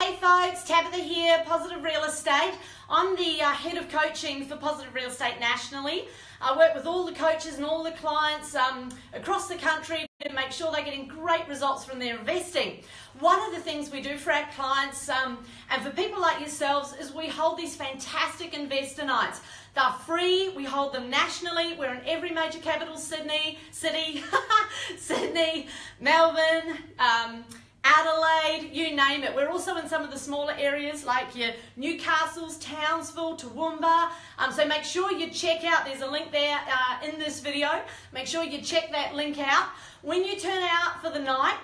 Hey folks, Tabitha here, Positive Real Estate. I'm the head of coaching for Positive Real Estate nationally. I work with all the coaches and all the clients across the country to make sure they're getting great results from their investing. One of the things we do for our clients and for people like yourselves is we hold these fantastic investor nights. They're free, we hold them nationally. We're in every major capital city, Sydney, Melbourne, Adelaide, you name it. We're also in some of the smaller areas like your Newcastles, Townsville, Toowoomba. So make sure you check out, there's a link there in this video. Make sure you check that link out. When you turn out for the night,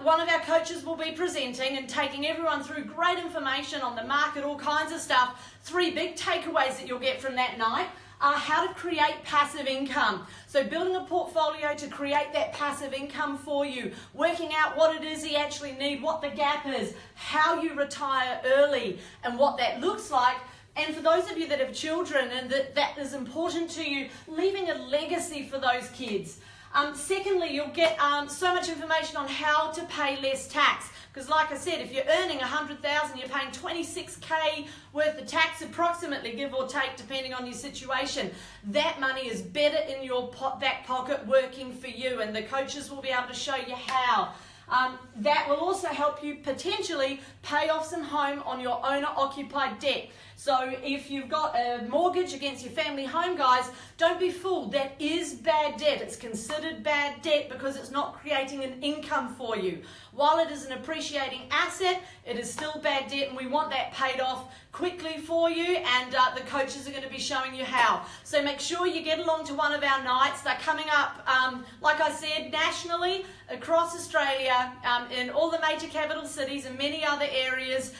one of our coaches will be presenting and taking everyone through great information on the market, all kinds of stuff. 3 big takeaways that you'll get from that night are how to create passive income. So building a portfolio to create that passive income for you, working out what it is you actually need, what the gap is, how you retire early and what that looks like. And for those of you that have children and that is important to you, leaving a legacy for those kids. Secondly, you'll get so much information on how to pay less tax. Because like I said, if you're earning $100,000, you're paying $26K worth of tax approximately, give or take, depending on your situation. That money is better in your back pocket working for you, and the coaches will be able to show you how. That will also help you potentially pay off some home on your owner-occupied debt. So if you've got a mortgage against your family home, guys, don't be fooled. That is bad debt. It's considered bad debt because it's not creating an income for you. While it is an appreciating asset, it is still bad debt, and we want that paid off quickly for you, and the coaches are going to be showing you how. So make sure you get along to one of our nights. They're coming up, like I said, nationally, across Australia, in all the major capital cities and many other areas.